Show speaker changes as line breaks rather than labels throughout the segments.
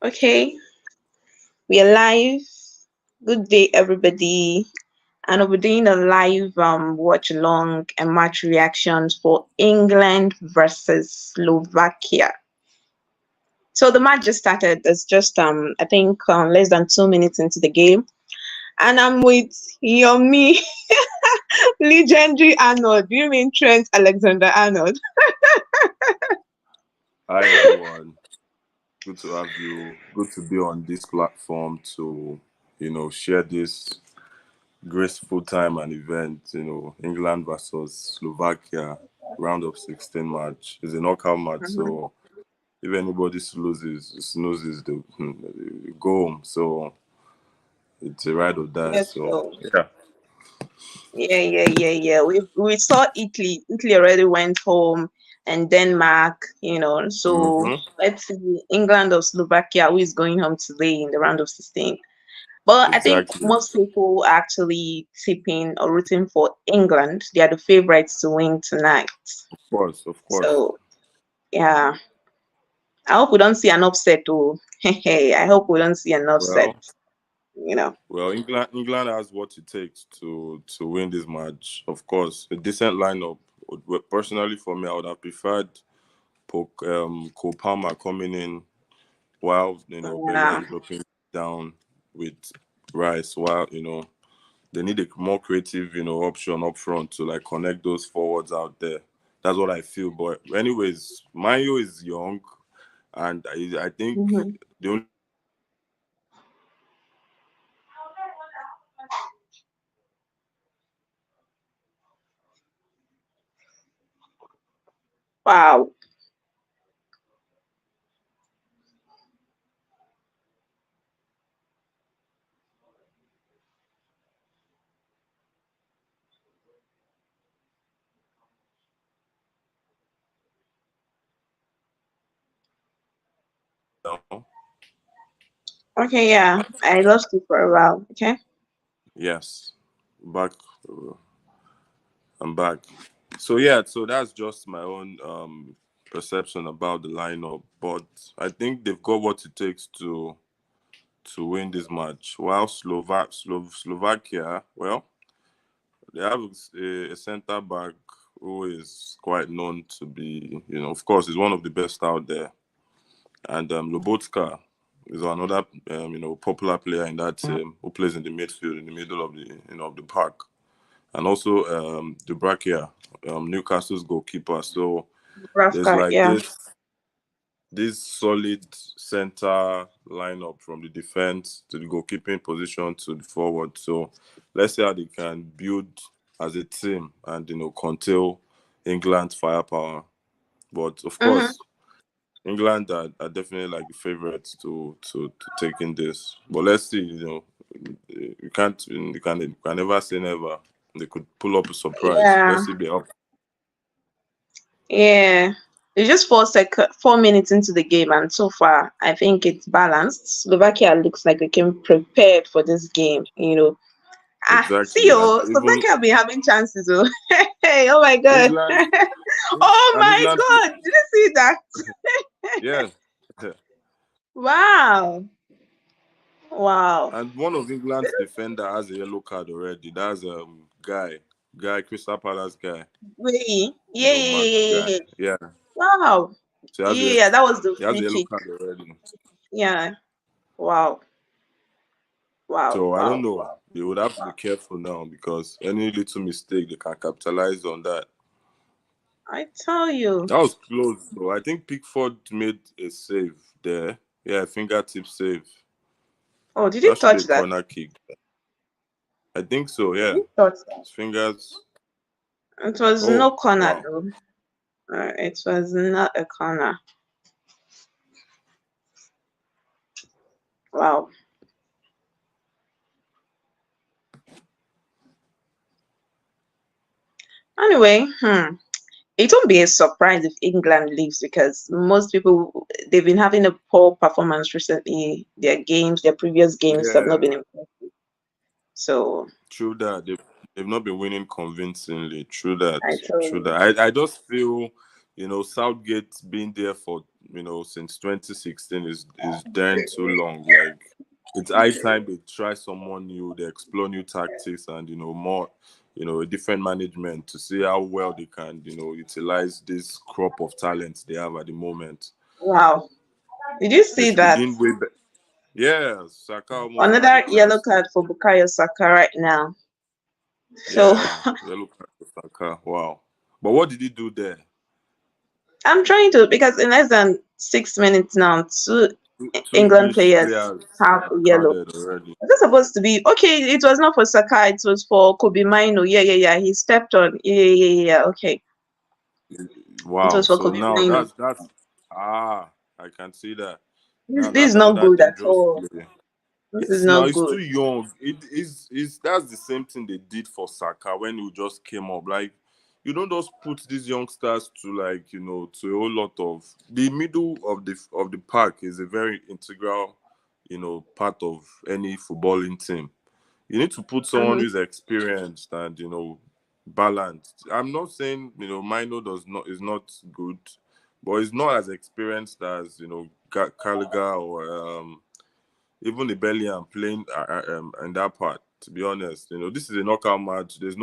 Okay, we are live. Good day, everybody. And we'll be doing a live watch along and match reactions for England versus Slovakia. So the match just started. It's just I think less than 2 minutes into the game, and I'm with Yomi, legendary Arnold. Do you mean Trent Alexander Arnold?
Hi everyone, good to have you. Good to be on this platform to, share this graceful time and event. England versus Slovakia round of 16 match is a knockout match.
Mhm.
So if anybody snoozes, they go home. So it's a ride or die.
Yes,
So
so
yeah,
yeah. We saw Italy. Italy already went home, and Denmark. So
hmm
let's see England or Slovakia who is going home today in the round of 16. But I think
exactly.
most people are actually tipping or rooting for England. They are the favorites to win tonight.
Of course.
So yeah, I hope we don't see an upset. Oh, hey, I hope we don't see an upset.
Well,
You know.
England has what it takes to win this match. Of course, a decent lineup. Well, personally, for me, I would have preferred Cole Palmer coming in while
Yeah.
Bellerin dropping down with Rice. While they need a more creative option up front to like connect those forwards out there. That's what I feel. But anyways, Mayo is young, and I think
Mhm.
the only
Wow.
now.
Okay. Yeah, I lost you for a while. Okay.
Yes, back. I'm back. So yeah, so that's just my own perception about the lineup. But I think they've got what it takes to win this match. While Slovakia, well, they have a centre back who is quite known to be, of course, is one of the best out there. And Lobotka is another, popular player in that team who plays in the midfield, in the middle of the park. And also Dubrakia, Newcastle's goalkeeper. So there's
Nebraska.
like
Yeah.
this solid center lineup from the defense to the goalkeeping position to the forward. So let's see how they can build as a team and control England's firepower. But of
Mm-hmm.
course, England are definitely like the favorites to take in this. But let's see, you can never say never. They could pull up a surprise.
Yeah.
Let's see if they up.
Yeah. It's just 4 minutes into the game, and so far, I think it's balanced. Slovakia looks like they came prepared for this game. See,
Exactly. And even
Slovakia have been having chances. Oh, hey, oh my God.
England
Oh
and
my
England play,
God. Did you see that?
yeah.
Wow. Wow.
And one of England's defender has a yellow card already. That's Crystal Palace guy,
Wait. Yeah, yeah,
Mark
yeah, yeah,
guy.
yeah.
Yeah.
Wow.
So
Yeah, that was the
he has a
free
yellow
kick.
card already.
Yeah. Wow. Wow.
So I don't
Wow.
know.
Wow.
They would have to be careful now because any little mistake they can capitalize on that.
I tell you.
That was close though. I think Pickford made a save there. Yeah, fingertip save.
Oh, did you
That should be
touch
a
that?
corner kick. I think so,
Did
yeah.
you touch that?
His fingers.
It was
Oh,
no corner
wow.
though. It was not a corner. Wow. Anyway, it won't be a surprise if England leaves because most people they've been having a poor performance recently. Their previous games have not been
Yeah.
impressive. So
True that they've not been winning convincingly. True that.
I tell
True
you.
that. I just feel Southgate being there for since 2016 is damn too long. Like it's high time they try someone new, they explore new tactics and more, a different management to see how well they can utilize this crop of talents they have at the moment.
Wow. Did you
They
see
should be
that?
doing way better. Yeah, Saka almost had a
Another yellow
chance to.
card for Bukayo Saka right now. So
Yeah, yellow card for Saka. Wow. But what did he do there?
I'm trying to, because in less than 6 minutes now, two
Two
England
English
players
players
have
are
a yellow.
carded already.
Was it supposed to be okay? It was not for Saka, it was for Kobe Mino. Yeah, yeah, yeah. He stepped on. Yeah, yeah, yeah, yeah. Okay. It
Wow.
was for
So
Kobe
now
Mino.
that's I can see that.
This,
Now
this is
that's
not
another
good at
dangerous
all.
play.
This is
Yes, now
not
he's too
good.
young. It is that's the same thing they did for Saka when he just came up. Like you don't just put these youngsters to to a whole lot of the middle of the park is a very integral, part of any footballing team. You need to put someone
Mm-hmm.
who's experienced and balanced. I'm not saying Mino does not is not good, but he's not as experienced as Gallagher or even the Bellingham playing in that part. To be honest, this is a knockout match. There's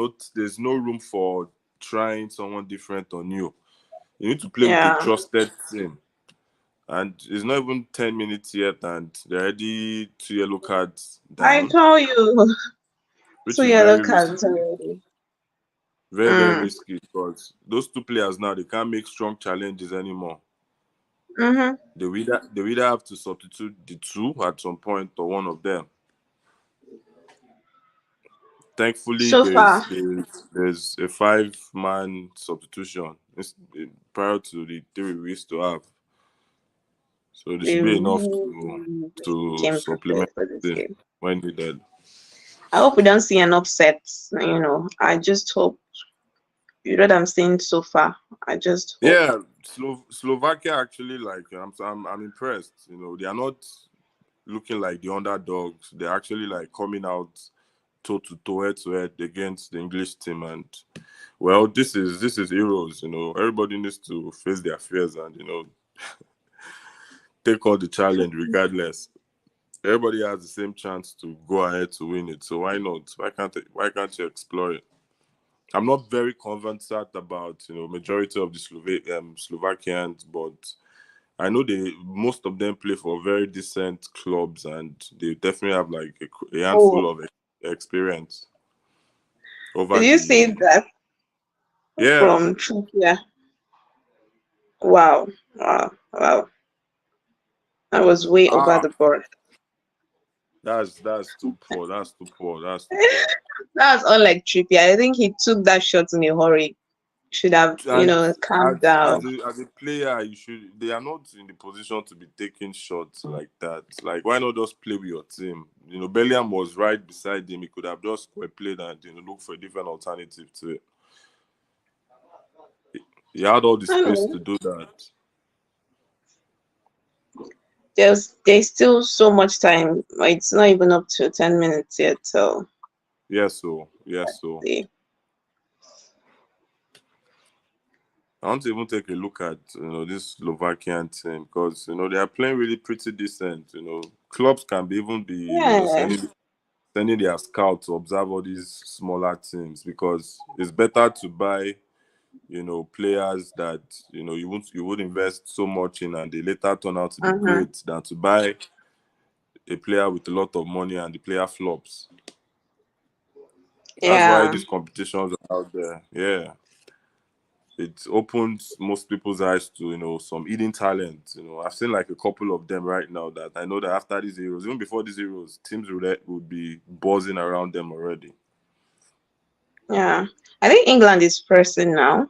no room for trying someone different on you. You need to play with a
Yeah.
trusted team. And it's not even 10 minutes yet, and they're already two yellow cards
I
down,
told you.
which
Two
is
yellow
very
cards
risky.
already.
Very, very
Mm.
risky because those two players now they can't make strong challenges anymore.
Mm-hmm.
They either have to substitute the two at some point or one of them. Thankfully,
So
there's
far,
there's a five-man substitution prior to the three we used to have, so there
they
should be enough
really, really
to
came prepared
supplement
for this
it
game.
when needed.
I hope we don't see an upset. I just hope, what I'm seeing so far. I just hope.
Yeah, Slovakia actually like I'm impressed. They are not looking like the underdogs. They're actually like coming out toe to toe, head to head against the English team. And well, this is heroes. Everybody needs to face their fears and take on the challenge regardless. Everybody has the same chance to go ahead to win it. So why not? Why can't you explore it? I'm not very convinced about majority of the Slovakians, but I know they most of them play for very decent clubs and they definitely have like a
Oh,
handful of experience over
did you see
the.
that
Yeah.
from Trippier? Wow, wow, wow. That was way over
Ah,
the board.
that's too poor. That's too poor. That's too poor.
That was unlike Trippier. I think he took that shot in a hurry. Should have,
And
calmed
as
down.
a player, you should. They are not in the position to be taking shots like that. Like, why not just play with your team? Bellingham was right beside him. He could have just square played and look for a different alternative to it. He had all the space
Anyway,
to do that.
there's still so much time. It's not even up to 10 minutes yet. So
Yes, so yes, so
see.
I want to even take a look at this Slovakian team because they are playing really pretty decent. Clubs can be even be
Yeah.
sending their scouts to observe all these smaller teams because it's better to buy players that you would invest so much in and they later turn out to be
Mm-hmm.
great than to buy a player with a lot of money and the player flops. That's why
Yeah.
these competitions are out there. Yeah, it opens most people's eyes to some hidden talent. I've seen like a couple of them right now that I know that after these heroes, even before these heroes, teams would be buzzing around them already.
Yeah. I think England is pressing now.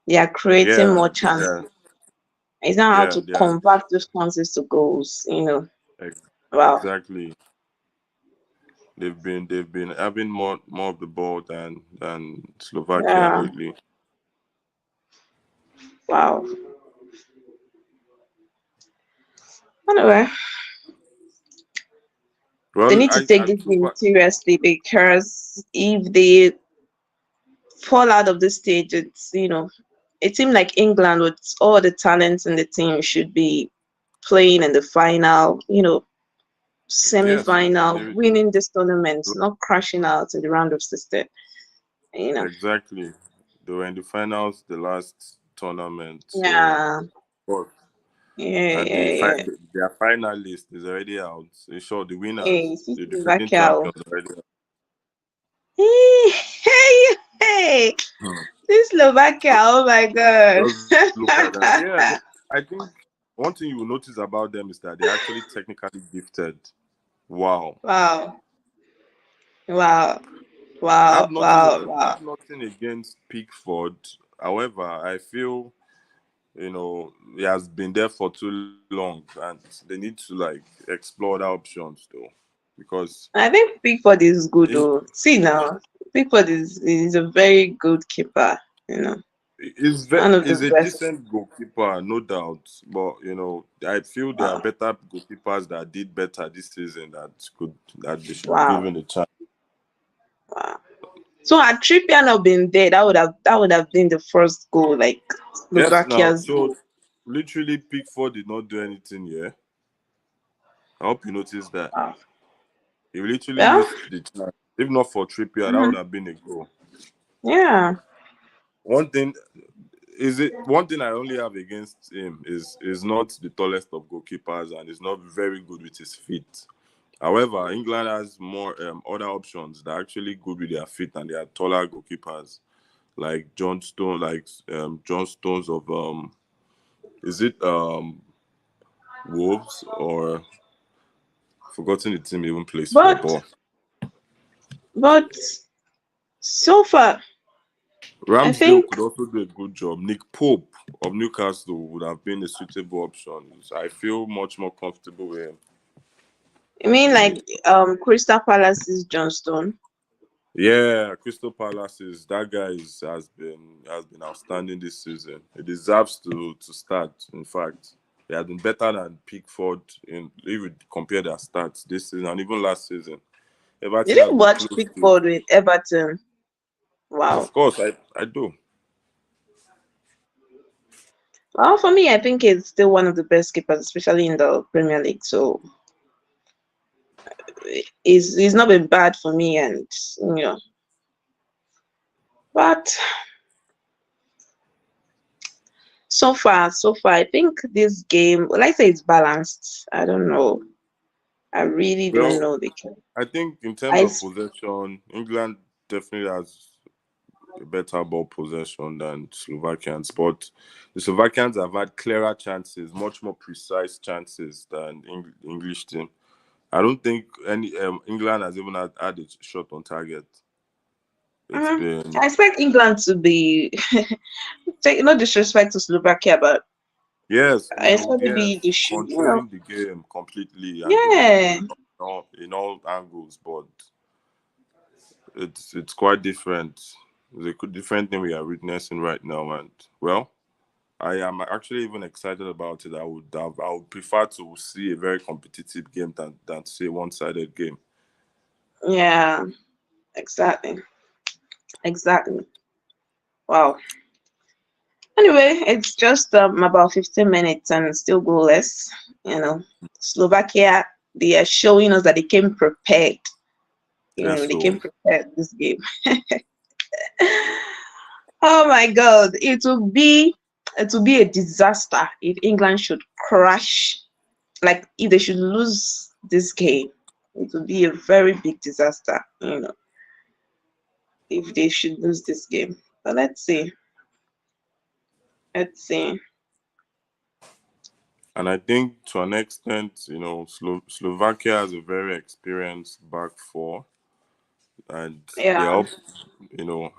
They are creating
Yeah,
more chances.
yeah,
It's not how
yeah,
to
yeah.
convert those chances to goals. Wow.
Exactly. They've been having more of the ball than Slovakia
Yeah.
lately.
Wow. Anyway, they
Well,
need to take
I
this
too.
game seriously, because if they fall out of this stage, a team like England with all the talents in the team should be playing in the final,
Yes,
semi-final,
they,
winning this tournament, not crashing out in the round of 16. You know,
exactly. They were in the finals the last tournament, so
yeah,
but
yeah,
and
yeah, yeah.
their final list is already out. In short, the
Hey,
winners,
see
the defending
Slovakia.
champions, already out.
Hey, hey, hey.
Hmm.
This Slovakia, oh my God.
Just look at them. Yeah, I think one thing you will notice about them is that they're actually technically gifted. Wow.
Wow, wow,
I
wow,
have nothing.
wow,
I
wow.
have nothing against Pickford. However, I feel he has been there for too long, and they need to like explore the options though, because
I think Pickford is good
he,
though. See now, Pickford is a very good keeper, one of the
is a
best.
decent goalkeeper, no doubt. But I feel there are
Wow,
better goalkeepers that did better this season that they should be
wow,
given a chance.
wow. So had Trippier not been there, that would have been the first goal, like
Yes, now
Slovakia's
so
goal.
literally Pickford did not do anything here. I hope you noticed that.
Wow.
He literally
Yeah.
missed the chance. If not for Trippier, that would
Mhm.
have been a goal.
Yeah.
One thing one thing I only have against him is not the tallest of goalkeepers and is not very good with his feet. However, England has more other options that are actually good with their feet and they are taller goalkeepers like John Stones of is it Wolves or forgotten the team he even plays for,
But
but
but so far, I
Ramsdale
think
could also do a good job. Nick Pope of Newcastle would have been a suitable option. So I feel much more comfortable with him.
I mean like Crystal Palace's Johnston.
Yeah, Crystal Palace is that guy has been outstanding this season. He deserves to start. In fact, he has been better than Pickford in if you compare their stats this season and even last season.
Did
Everton
you
has been
watch
close to.
Pickford with Everton? Wow.
Of course, I do.
Well, for me, I think it's still one of the best keepers, especially in the Premier League. So it's not been bad for me, and you know, but so far, I think this game, well, I say it's balanced. I don't know. I really don't
Well,
know because
I think in terms
I
of possession, England definitely has a better ball possession than Slovakians, but the Slovakians have had clearer chances, much more precise chances than English team. I don't think any England has even had a shot on target. It's
mhm.
been
I expect England to be take no disrespect to Slovakia, but
yes,
I expect maybe
yes,
they should,
controlling the game completely and
yeah,
dominating in all angles, but it's quite different. It's a different thing we are witnessing right now, and well. I am actually even excited about it. I would prefer to see a very competitive game than to see a one-sided game.
yeah, exactly, exactly. Wow. Anyway, it's just about 15 minutes and still goalless. You know, Slovakia, they are showing us that they came prepared.
Yes,
They
so
came prepared this game. Oh my God, it will be a disaster if England should crash. Like if they should lose this game, it would be a very big disaster. If they should lose this game. But let's see. Let's see.
and I think to an extent, Slovakia has a very experienced back four, and they
Yeah.
help.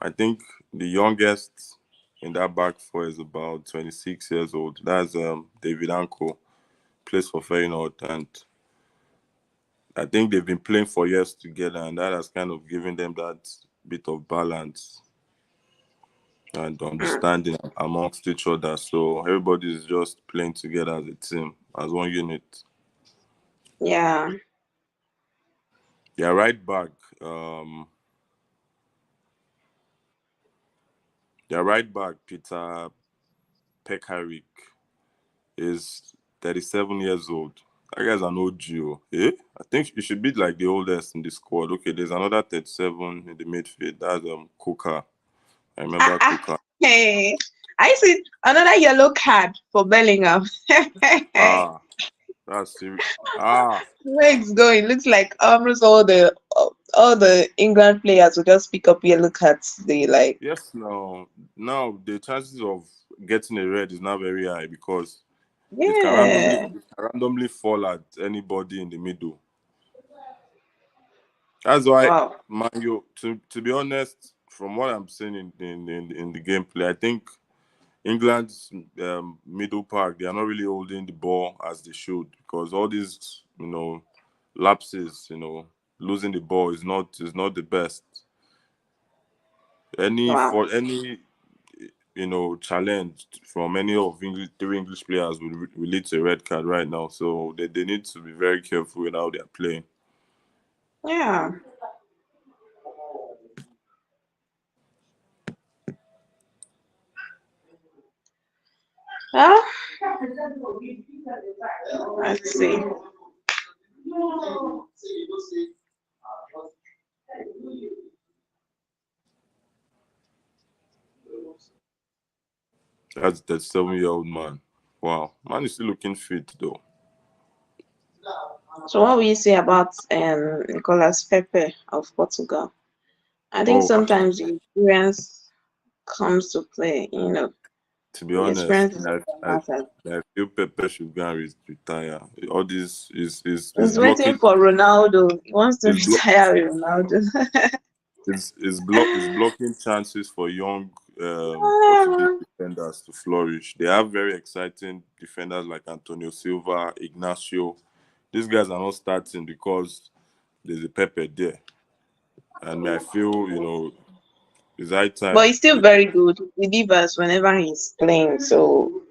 I think the youngest in that back four is about 26 years old. That's David Anko, plays for Feyenoord, and I think they've been playing for years together, and that has kind of given them that bit of balance and
Mm,
understanding amongst each other. So everybody is just playing together as a team, as one unit.
yeah.
Yeah, right back. Um, yeah, right back. Peter. Pekarik is 37 years old. That guy's an OG. Eh? I think he should be like the oldest in the squad. Okay, there's another 37 in the midfield. That's Kuka. I
Ah,
remember
ah,
Kuka.
hey, I see another yellow card for Bellingham.
Ah, that's serious. Ah,
Where it's going, looks like almost all the England players will just pick up yellow cards. They like,
yes, now the chances of getting a red is not very high because
yeah,
it can randomly fall at anybody in the middle. That's why
wow,
Man U, to be honest, from what I'm seeing in the gameplay, I think England's middle pack, they are not really holding the ball as they should because all these lapses, losing the ball is not the best.
wow,
Any challenge from any of three English players will lead to a red card right now. So they need to be very careful with how they're playing.
yeah. Well, let's see.
That's that 7-year-old man. Wow, man is still looking fit though.
So what will you say about Nicolas Pepe of Portugal? I think
Oh,
sometimes the experience comes to play.
to be
The
honest,
experience is
I, I,
what matters.
I feel Pepe should go and retire. All this is
He's waiting
blocking
for Ronaldo. He wants to
is block
retire with Ronaldo.
is blocking chances for young Portuguese defenders to flourish. They have very exciting defenders like Antonio Silva, Ignacio. These guys are not starting because there's a Pepe there, and I feel it's high
But
time.
he's still very good. He delivers whenever he's playing, so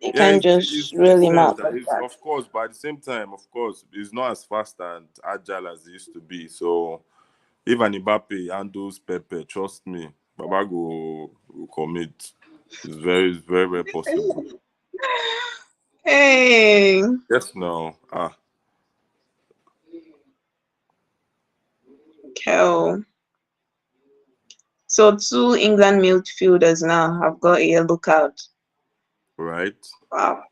you
Yeah,
can't
it's
just rule him
decent.
out like
It's
that.
of course, but at the same time, of course, it's not as fast and agile as it used to be. So if an Mbappe handles Pepe, trust me, Baba will commit. It's very, very possible.
Hey,
Yes, no.
Kel. So two England midfielders now have got a yellow card.
Right.
Wow.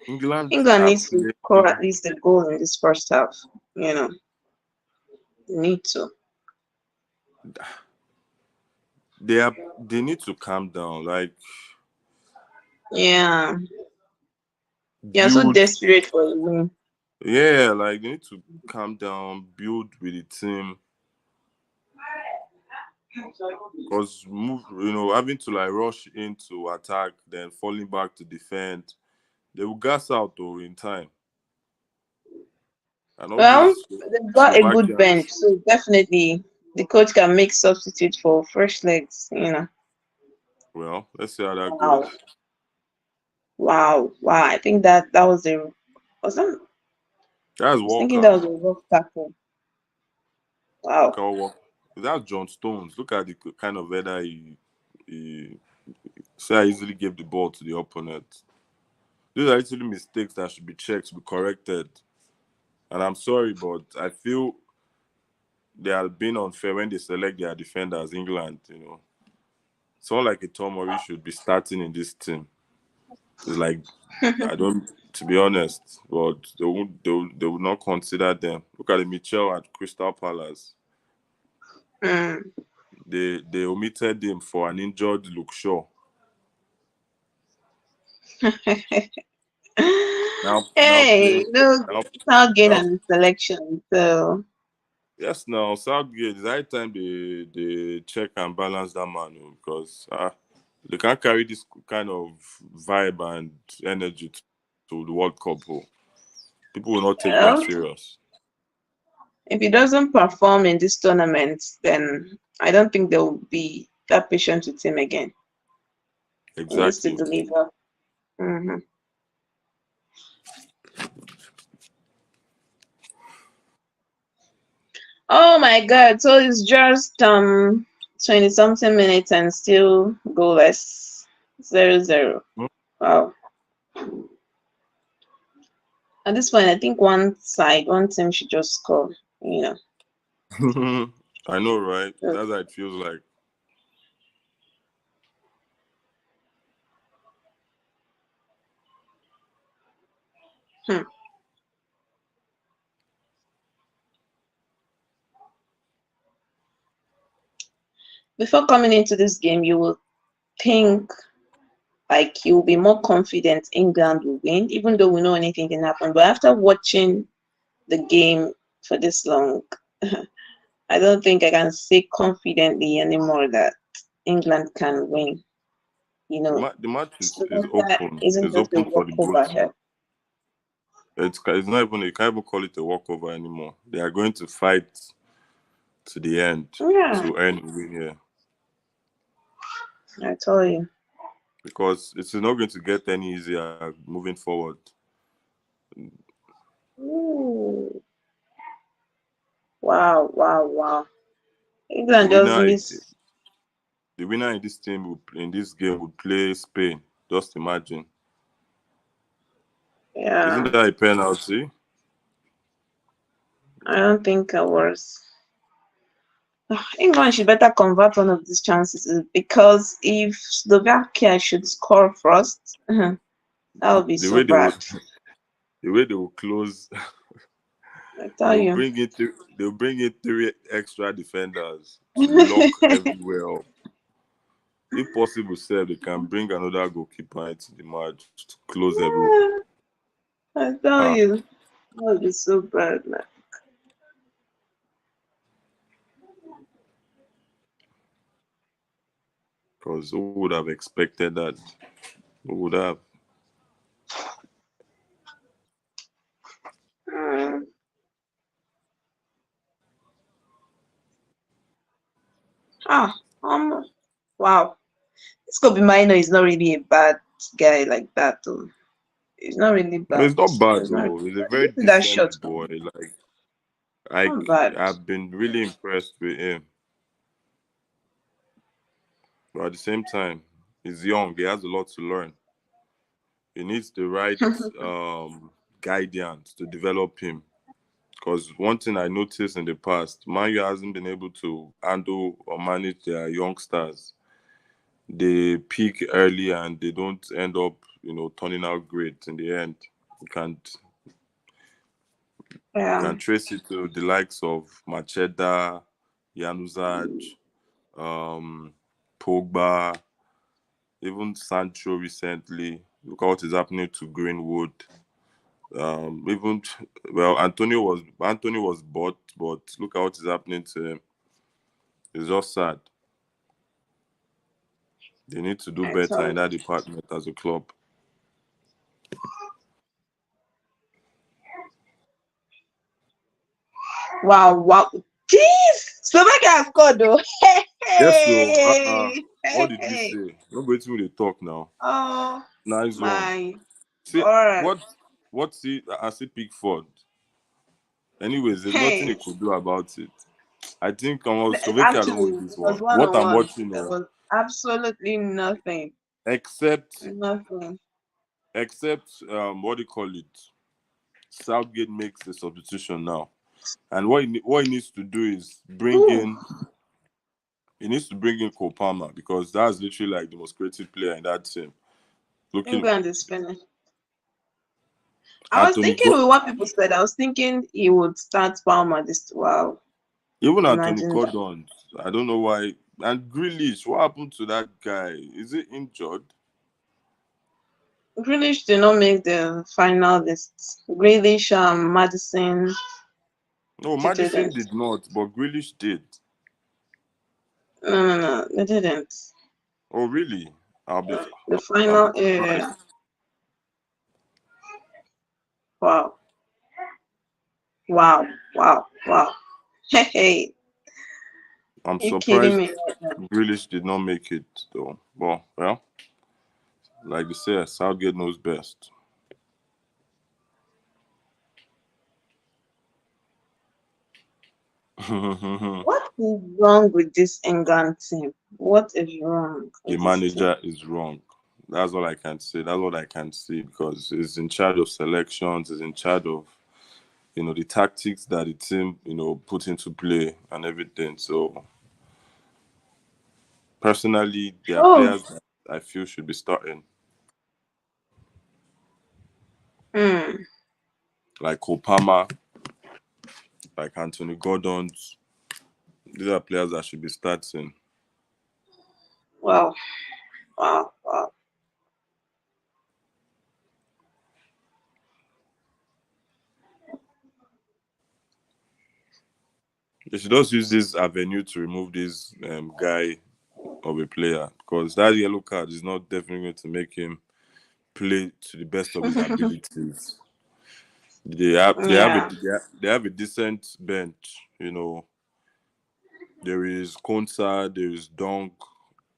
England
England
are
needs to score at
playing.
least a goal in this first half. You know, need to.
They need to calm down. Like
Yeah. You're so
build.
desperate for a win.
Yeah, like they need to calm down, build with the team. Because having to like rush into attack, then falling back to defend, they will gas out though in time. And all
Well,
these
they've got a good bench,
Slovakians,
so definitely the coach can make substitute for fresh legs.
well, let's see how that
Wow.
goes.
Wow. Wow. I think that was a wasn't
That's
I was thinking that
Walker.
was a rough tackle. Wow.
Kyle Walker. That's John Stones. Look at the kind of header he say I easily gave the ball to the opponent. These are actually mistakes that should be checked, should be corrected. And I'm sorry, but I feel they are being unfair when they select their defenders, England. Someone like a Tomori should be starting in this team. It's like I don't, to be honest, but they would not consider them. Look at the Mitchell at Crystal Palace.
Hmm.
They omitted him for an injured Luke Shaw. Now
Hey,
playing
look,
now
Southgate
now
and the selection. So,
yes, now Southgate, it's high time they check and balance that man because they can't carry this kind of vibe and energy to the World Cup. People will not take them
well,
serious.
if he doesn't perform in this tournament, then I don't think they will be that patient with him again. He needs to
Exactly.
deliver. Hmm. Oh my God! So it's just 20 something minutes and still goalless. 0-0. Wow. At this point, I think one team should just score. You know.
I know, right?
So,
That's how it feels like.
hmm. Before coming into this game, you will think like you'll be more confident England will win, even though we know anything can happen. But after watching the game for this long, I don't think I can say confidently anymore that England can win. You know,
The match is
Slovakia
open.
isn't
It's
just a
open for the
walkover
both.
here.
It's not even, you can't even call it a walkover anymore. They are going to fight to the end
Yeah,
to earn a win here,
I told you.
because it is not going to get any easier moving forward.
Ooh, wow, wow, wow.
The
England just
winner,
missed.
the winner in this team in this game would play Spain. Just imagine. Isn't
Yeah,
that a penalty?
I don't think I was. England should better convert one of these chances because if Slovakia should score first, that would be
The
so
way they will,
bad.
the way they will close,
I
they
tell
will
you.
bring in they will bring in three extra defenders to lock everywhere up. If possible, sir, they can bring another goalkeeper into the match to close everywhere.
I tell
Ah,
you, that would be so bad, man.
because who would have expected that? Who would have?
Mm. Ah, wow. This Kobe Minor is not really a bad guy like that, though. He's not really
No,
bad.
it's not bad
He's not.
though. He's a
Did
very
you see that shot,
decent boy.
man?
Like
Not bad.
I've been really impressed with him. But at the same time, he's young. He has a lot to learn. He needs the right guidance to develop him. Because one thing I noticed in the past, Manu hasn't been able to handle or manage their youngsters. They peak early and they don't end up, turning out great in the end. You can't you
Yeah,
can trace it to the likes of Macheda, Januzaj, um, Pogba, even Sancho recently. Look at what is happening to Greenwood. Even well, Antonio was bought, but look at what is happening to him. It's just sad. They need to do
I
better
tell
in
you.
that department as a club.
Wow, wow. Jeez! Slovakia has scored, though. Hey,
Yes, so
hey,
what
hey,
did we
hey.
say? Not going to talk now.
Oh,
Nice one.
my.
See
All right.
what see I see Pickford. Anyways, there's nothing he
Hey.
could do about it. I think Slovakia don't win
Actually,
this
it was
one.
one
What
on
I'm
one.
watching,
There was absolutely nothing.
except
Nothing.
what do you call it? Southgate makes the substitution now, and what he needs to do is
Ooh,
he needs to bring in Cole Palmer, because that's literally like the most creative player in that team. Looking
England is finished. I was
Anthony,
thinking with what people said. I was thinking he would start Palmer this. Wow,
even Anthony
imagine that.
Gordon, I don't know why. And Grealish, what happened to that guy? Is he injured?
Grealish did not make the final list. Grealish, Madison,
No,
they
Madison
didn't.
did not, but Grealish did.
No, no, no, they didn't.
Oh, really? I'll be,
The
I'll be
final,
surprised.
wow, wow, wow, wow. Hey, hey,
I'm
you kidding
surprised
me right now?
Grealish did not make it, though. Well, like they say, Southgate knows best. The
What is wrong with this England team? What is wrong with this team?
manager is wrong. That's all I can say. That's what I can see because he's in charge of selections. He's in charge of the tactics that the team put into play and everything. So personally, there are
Oh,
players that I feel should be starting,
hmm.
like Kopama, like Anthony Gordon. These are players that should be starting.
Wow, wow, wow.
They should just use this avenue to remove this guy of a player because that yellow card is not definitely going to make him play to the best of his abilities.
Yeah.
They have a decent bench. There is Konsa, there is Dunk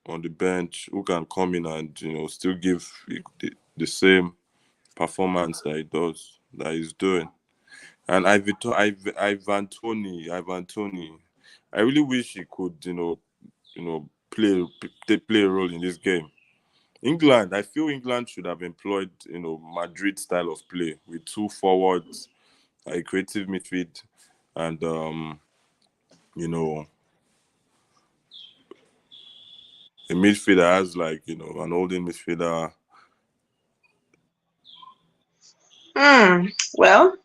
on the bench who can come in and still give the same performance that he's doing. And Ivan Tony, I really wish he could play a role in this game. England, I feel England should have employed Madrid style of play with two forwards, a creative midfield, and you know a midfielder has like an holding midfielder,
Hmm. Well,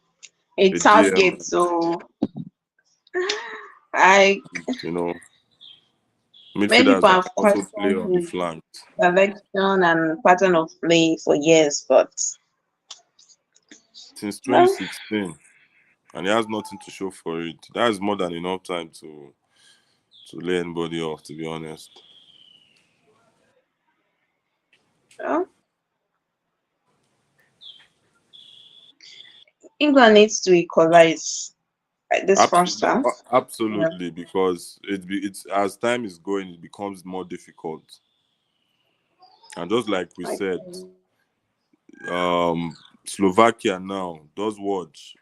a
it's
DM,
Southgate, so I
you know
many
midfielders
people
that
have
can also play
questioned
on the
his
flanks
selection and pattern of play for years, but
since
well,
2016, and he has nothing to show for it. That is more than enough time to lay anybody off. To be honest,
well, England needs to equalize this first half. Yeah,
Absolutely, because it's as time is going, it becomes more difficult. And just like we
like
said, Slovakia now does watch.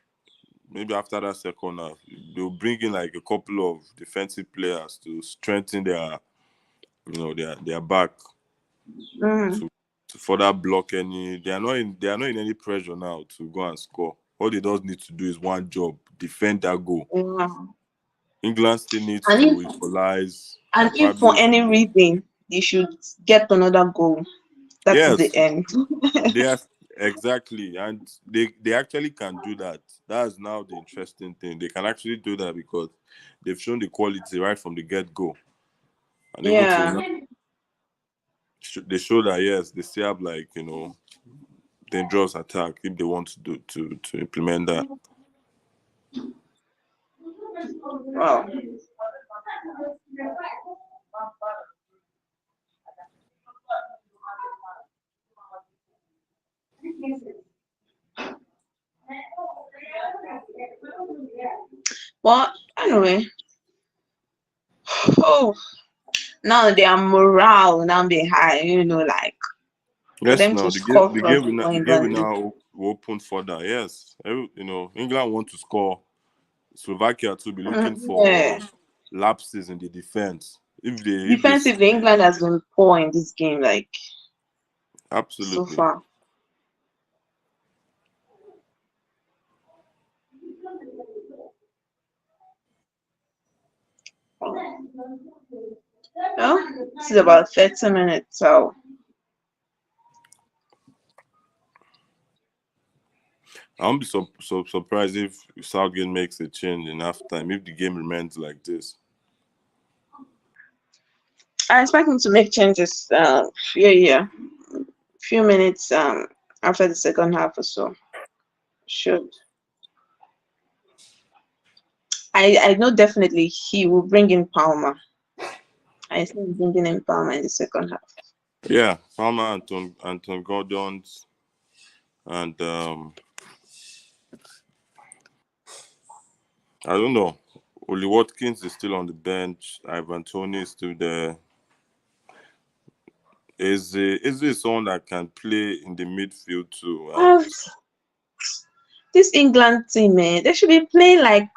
Maybe after that second half, they'll bring in like a couple of defensive players to strengthen their back
mm,
to to further block any. They are not in any pressure now to go and score. All they just need to do is one job: defend that goal.
yeah.
England still needs
And
to
if
equalize
and
and
if for
probably
any reason they should get another goal, that is the
yes,
end.
they are exactly, and they actually can do that. That's now the interesting thing. They can actually do that because they've shown the quality right from the get go, and even till
Yeah.
now they show that yes, they still have like dangerous attack if they want to do to implement that.
Wow. Well, anyway, oh, now their morale now be high, like for
Yes,
them
now
to score first for
the game will
England.
now open further. Yes, England want to score. Slovakia to be looking
Yeah.
for lapses in the defense. If they
Defensively, England has been poor in this game, like so
absolutely.
far. Well, this is about 30 minutes, so
I won't be so surprised if Southgate makes a change in halftime if the game remains like this.
I expect him to make changes. Yeah, few minutes after the second half or so. Should I know definitely he will bring in Palmer. I see him bringing in Palmer in the second half.
Yeah, Palmer, Anton Gordon's, and I don't know. Oli Watkins is still on the bench. Ivan Tony is still there. Is someone that can play in the midfield too? And
Uh, this England team, man, they should be playing like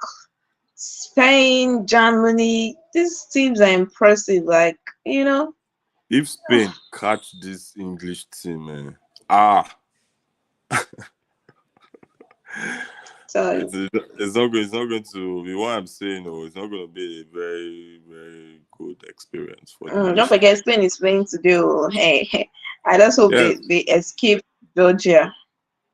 Spain, Germany, these teams are impressive. Like, you know,
If Spain catch this English team, ah,
so
it's not going to be what I'm saying. Oh, it's not going to be a very very good experience for the
don't
English team.
forget Spain is playing today. Oh, hey, hey, I just hope
Yes.
they escape Georgia.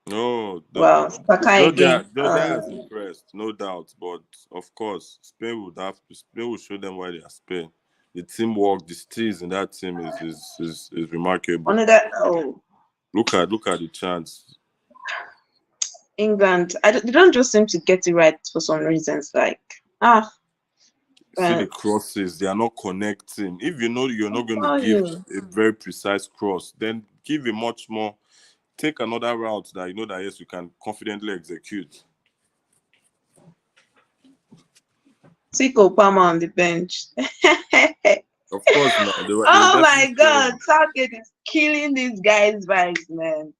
No,
Well, Saka
Georgia,
again.
Georgia has impressed, no doubt. But of course, Spain will show them why they are Spain. The teamwork, the steals in that team is remarkable.
Another, oh,
Look at the chance.
England. They don't just seem to get it right for some reasons. Like, ah,
See the
man,
crosses, they are not connecting. If you know you're not going to
tell
give
you.
a very precise cross, then give a much more. Take another route that you know that yes, you can confidently execute.
Tico Palmer on the bench.
Of course, now they will
Oh
definitely
my
show
God, Southgate is killing these guys' vibes, man.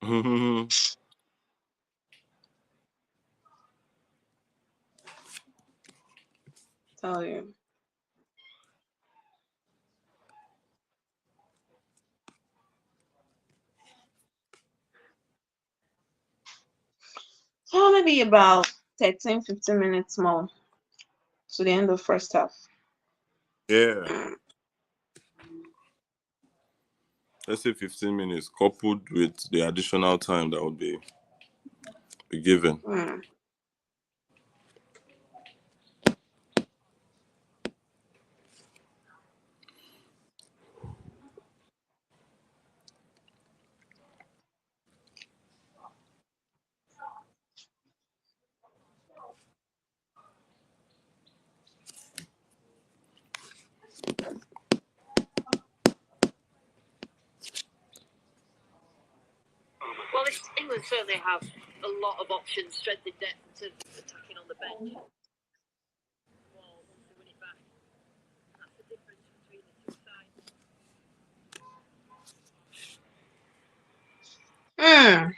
him.
Tell you. So maybe about 13, 15 minutes more to the end of first half.
Yeah. Let's say 15 minutes coupled with the additional time that would be given.
Mm.
Well, England certainly have a lot of options, strength in depth in terms of attacking on the bench. Well, once they win it back, that's the difference between the two sides.
Mm.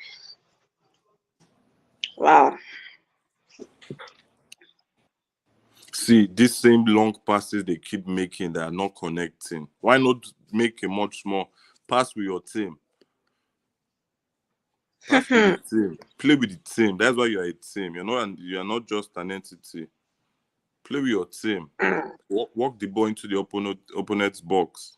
Wow.
See, these same long passes they keep making that are not connecting. Why not make a much more pass with your team? Pass with the team. Play with the team. That's why you're a team. You're not just an entity. Play with your team.
Mm.
Walk the ball into the opponent's box.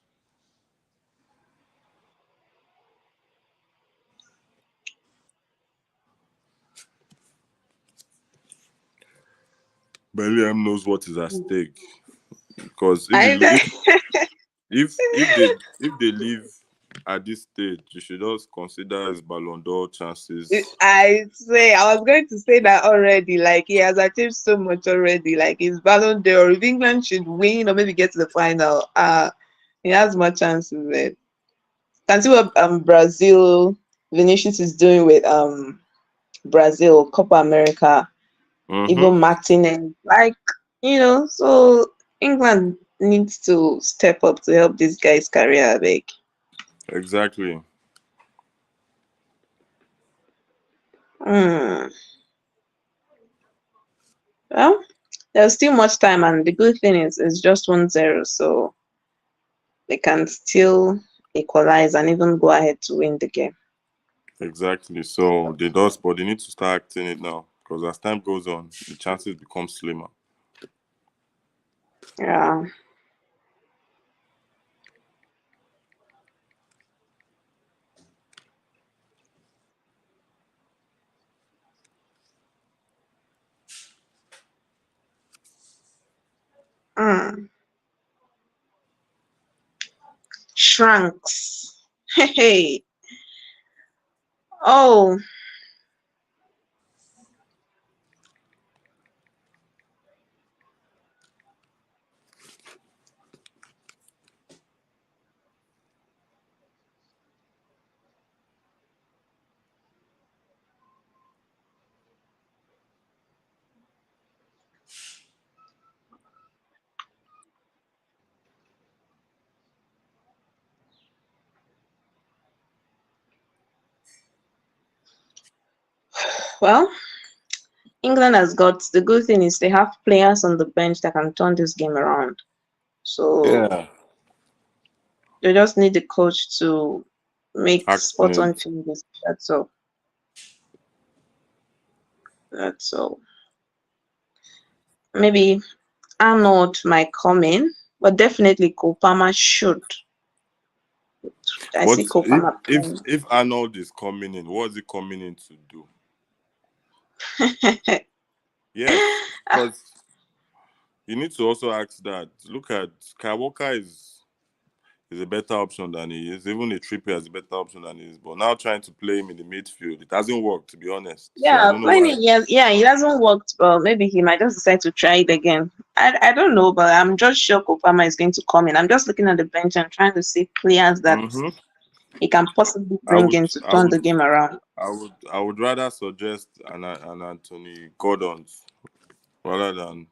Bellingham knows what is at stake because if
I
you if they leave at this stage, you should just consider his Ballon d'Or chances.
I say I was going to say that already. Like he has achieved so much already. Like his Ballon d'Or. If England should win or maybe get to the final, he has more chances. There. Can see what Brazil Vinicius is doing with Brazil Copa America.
Mm-hmm.
Even Martinez, like so England needs to step up to help this guy's career. Like,
Exactly.
hmm. Well, there's still much time, and the good thing is it's just 1-0, so they can still equalize and even go ahead to win the game.
Exactly. So they does, but they need to start acting it now because as time goes on, the chances become slimmer.
Yeah. Mm. Shanks. Hey. Oh, well, England has got the good thing is they have players on the bench that can turn this game around. So
Yeah,
they just need the coach to make spot
accent.
on changes. That's all. That's all. Maybe Arnold might come in, but definitely Kopama should. I
What
see Kopama
if Arnold is coming in? What is he coming in to do?
playing.
Yes, because you need to also ask that. Look at Kyle Walker is a better option than he is. Even a Trippier is a better option than he is. But now trying to play him in the midfield, it hasn't worked, to be honest. So I
Yeah,
don't know
playing
why.
it, yeah, it hasn't worked, but maybe he might just decide to try it again. I don't know, but I'm just sure Kopama is going to come in. I'm just looking at the bench and trying to see players that
hmm
he can possibly
I
bring
would,
in to
I
turn the
would,
game around.
I would rather suggest an Anthony Gordon rather than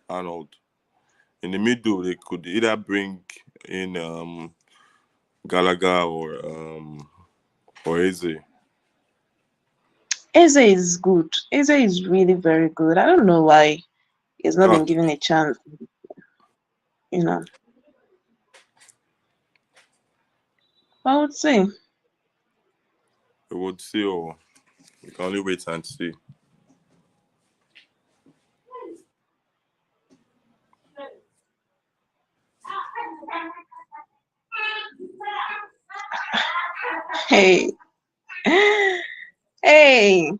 Arnold. In the middle, they could either bring in Gallagher or Eze.
Eze is good. Eze is really very good. I don't know why he's not
Ah,
been given a chance, you know. I would say,
we would see, or we can only wait and see.
hey, hey,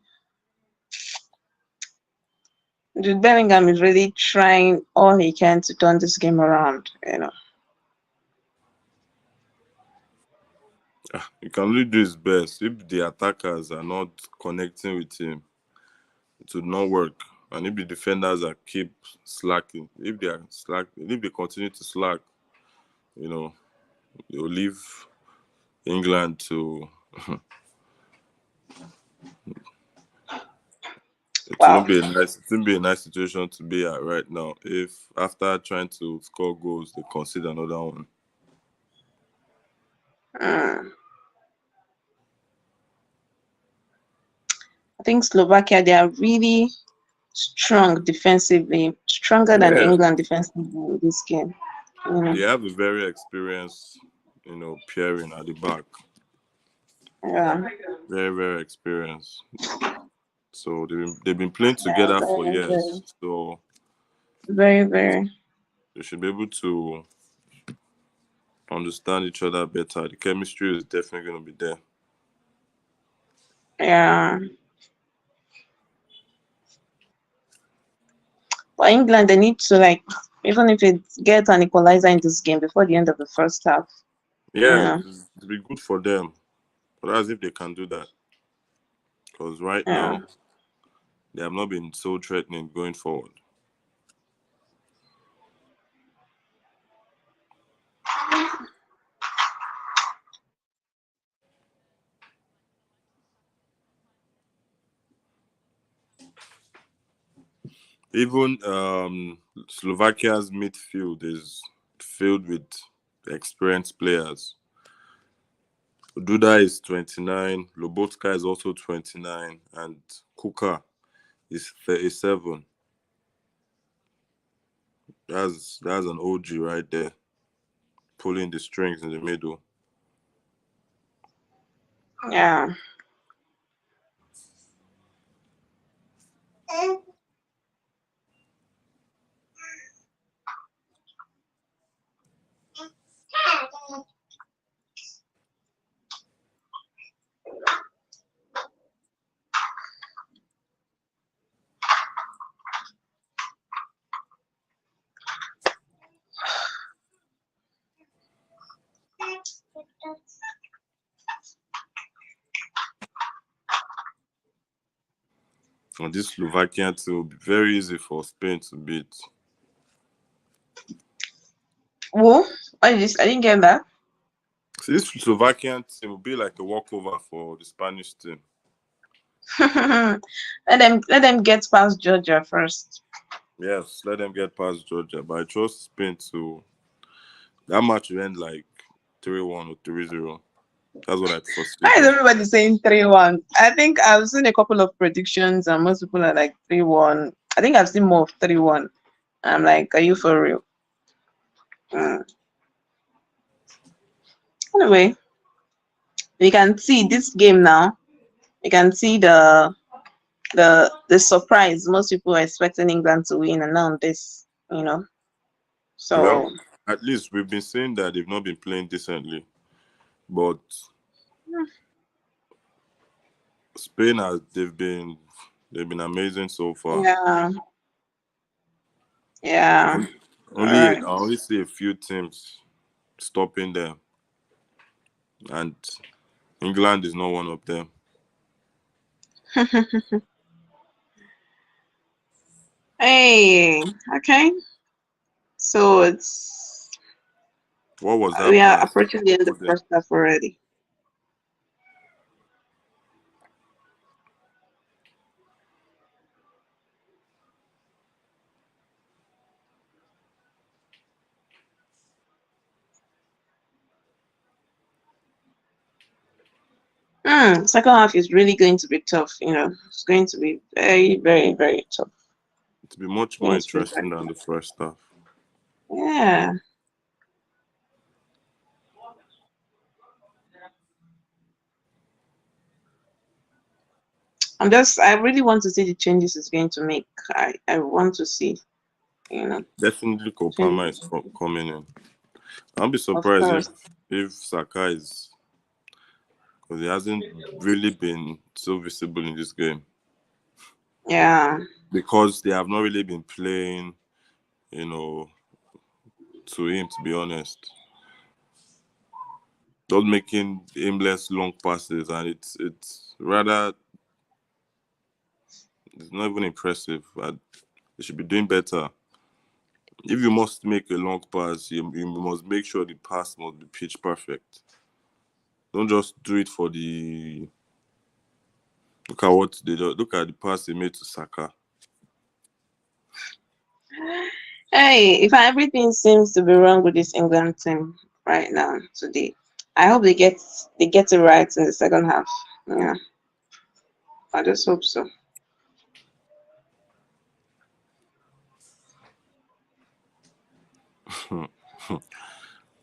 Jude Bellingham is really trying all he can to turn this game around, you know.
He can only do his best. If the attackers are not connecting with him, it would not work. And if the defenders are keep slacking, if they continue to slack, you know, they'll leave England to.
Wow.
It won't be a nice situation to be at right now. If after trying to score goals, they concede another one.
Mm. I think Slovakia, they are really strong defensively, stronger than
Yeah,
England defensively in this game. You
they
know.
have a very experienced, pairing at the back.
Yeah.
Very, very experienced. So they've been playing together for
Very, very,
years. So
very, very.
they should be able to understand each other better. The chemistry is definitely going to be there.
Yeah. For England, they need to like, even if it gets an equalizer in this game before the end of the first half.
Yeah,
Yeah.
it'll be good for them. But that's if they can do that. Because right
Yeah.
now, they have not been so threatening going forward. Even Slovakia's midfield is filled with experienced players. Duda is 29, Lobotka is also 29, and Kuka is 37. That's an OG right there, pulling the strings in the middle.
Yeah.
And this Slovakian team will be very easy for Spain to beat.
Whoa. What is this? I didn't get that.
So this Slovakian team will be like a walkover for the Spanish team.
Let them get past Georgia first.
Yes, let them get past Georgia. But I trust Spain to. That match will end like 3-1 or 3-0. That's what I
Why
foresee
is
though.
everybody saying 3-1? I think I've seen a couple of predictions and most people are like 3-1. I think I've seen more of 3-1. I'm like, are you for real? Mm. Anyway, we can see this game now. You can see the surprise. Most people are expecting England to win, and now this, you know.
Well,
So
at least we've been saying that they've not been playing decently, but Spain has they've been amazing so far.
yeah, yeah.
Only,
All
only I
right.
only see a few teams stopping them, and England is not one of them.
Hey, okay. So
What was
we
that
are
pass?
approaching the end of the
Foden.
first half already. Second half is really going to be tough. It's going to be very, very, very tough.
To be much more
Going to be very
interesting than the first half.
Yeah. I really want to see the changes it's going to make. I want to see, you know,
Definitely, Kopama is
changes.
coming in. I'll be
Of
surprised if
course.
Saka is, because he hasn't really been so visible in this game
Yeah.
because they have not really been playing, you know, to him. To be honest, not making aimless long passes, and it's rather it's not even impressive. They should be doing better. If you must make a long pass, you must make sure the pass must be pitch perfect. Don't just do it for the. Look at what they do. Look at the pass they made to Saka.
Hey, if everything seems to be wrong with this England team right now today, I hope they get it right in the second half. Yeah, I just hope so.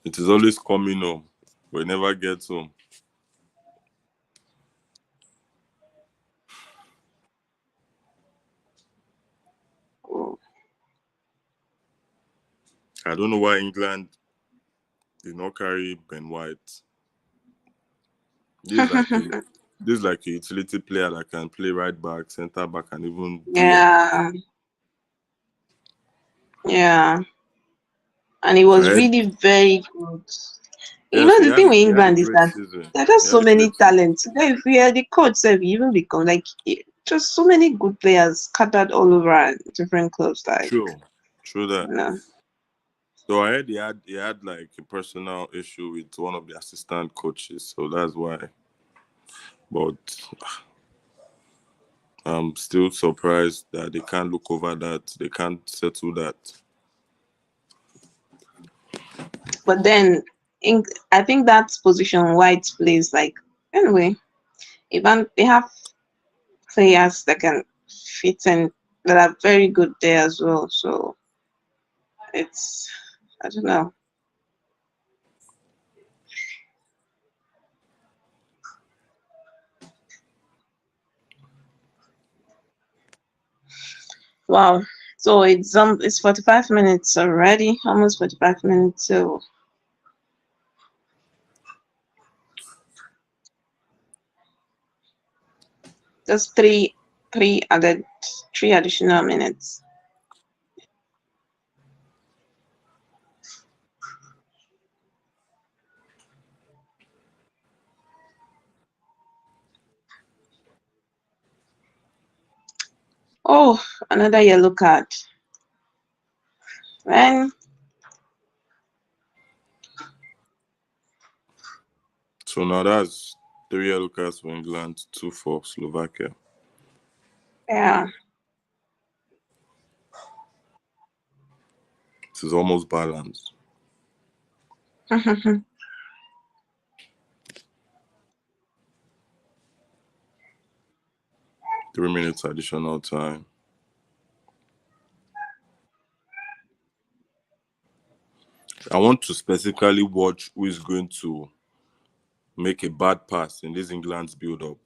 It is always coming home, but it never gets home.
Oh.
I don't know why England did not carry Ben White. This is like a this is like a utility player that can play right back, centre back, and even DM.
Yeah, yeah, and it was
Right?
really very good.
Yes, he
The
had
thing with
he had a
England is
great
that
season.
there are just
He
so
had a
many
great season.
talents. If we are the coach, so we even become like just so many good players scattered all over different clubs. Like,
True, true that.
you know,
So I heard he had like a personal issue with one of the assistant coaches, so that's why. But I'm still surprised that they can't look over that. They can't settle that.
but then I think that position White plays like anyway. Even they have players that can fit in that are very good there as well. So it's I don't know. Wow. So it's 45 minutes already, almost 45 minutes. So just three added 3 additional minutes. Oh, another yellow card. Man,
So now that's 3 yellow cards for England, 2 for Slovakia.
yeah.
This is almost balanced. 3 minutes additional time. I want to specifically watch who is going to make a bad pass in this England's build-up.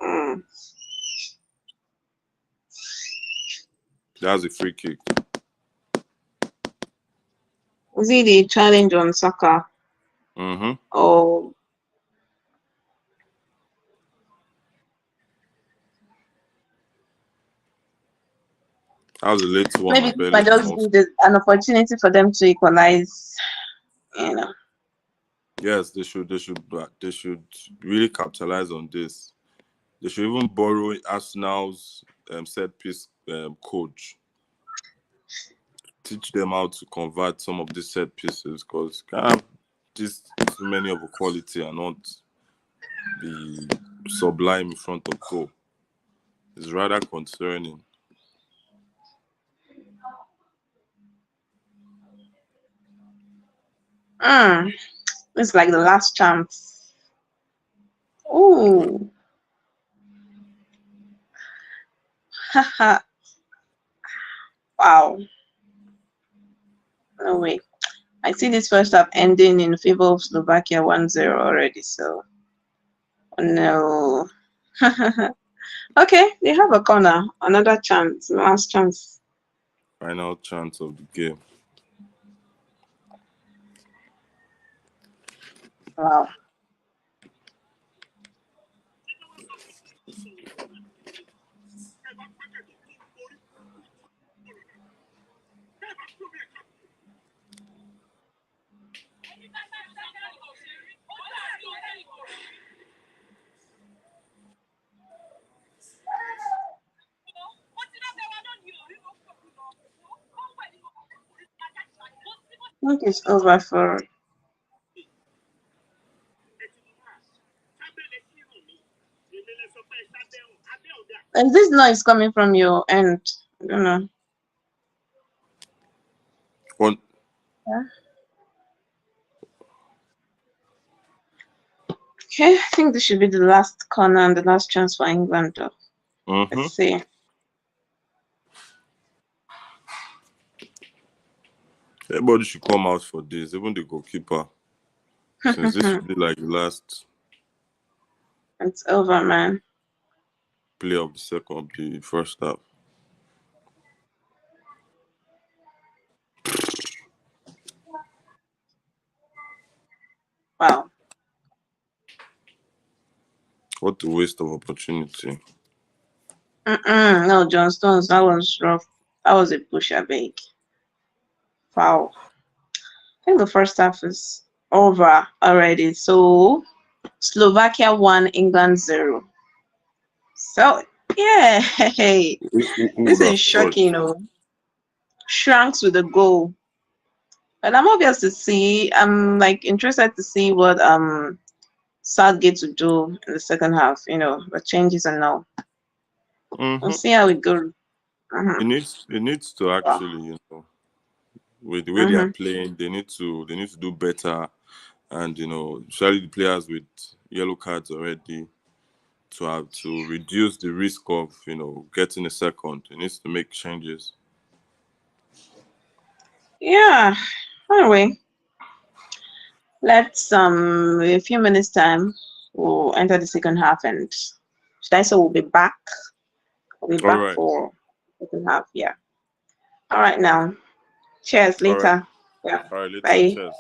Mm.
That's a free kick.
Was it the challenge on Saka?
Mm-hmm.
Oh,
That was a late one
maybe
on
this might
Bellingham
just
also.
be an opportunity for them to equalize. You know.
Yes, they should really capitalize on this. They should even borrow Arsenal's set piece coach. Teach them how to convert some of these set pieces because can't have this too many of a quality and not be sublime in front of goal. It's rather concerning.
Mm. It's like the last chance. Ooh. Haha. Wow. No way. I see this first half ending in favor of Slovakia 1-0 already, so no. Okay, they have a corner. Another chance. Last chance.
Final chance of the game.
Wow. I think it's over for. Is this noise coming from your end? I don't know.
One.
Yeah. Okay, I think this should be the last corner and the last chance for England, though.
Mm-hmm.
Let's see.
Everybody should come out for this, even the goalkeeper. Since this should be like the last
It's over, man.
play of the first half.
Wow.
What a waste of opportunity.
No, John Stones, that was rough. That was a push, I beg. Wow. I think the first half is over already. So Slovakia 1, England 0. So yeah, hey,
Who
this
would
is
have thought?
shocking, oh. Shanks with a goal. But I'm obvious to see. I'm like interested to see what Southgate to do in the second half. You know, the changes and all. We'll
Mm-hmm.
see how it goes.
It needs to
Wow.
actually, with the way they are
Mm-hmm.
playing, they need to do better, and especially the players with yellow cards already to have to reduce the risk of getting a second. It needs to make changes.
Yeah. Anyway, let's in a few minutes time we'll enter the second half and should I say we'll be back? We'll be
All
back
right,
for second half. Yeah. All right now. Cheers
all right,
later. Yeah.
all right. Later,
Bye.
cheers.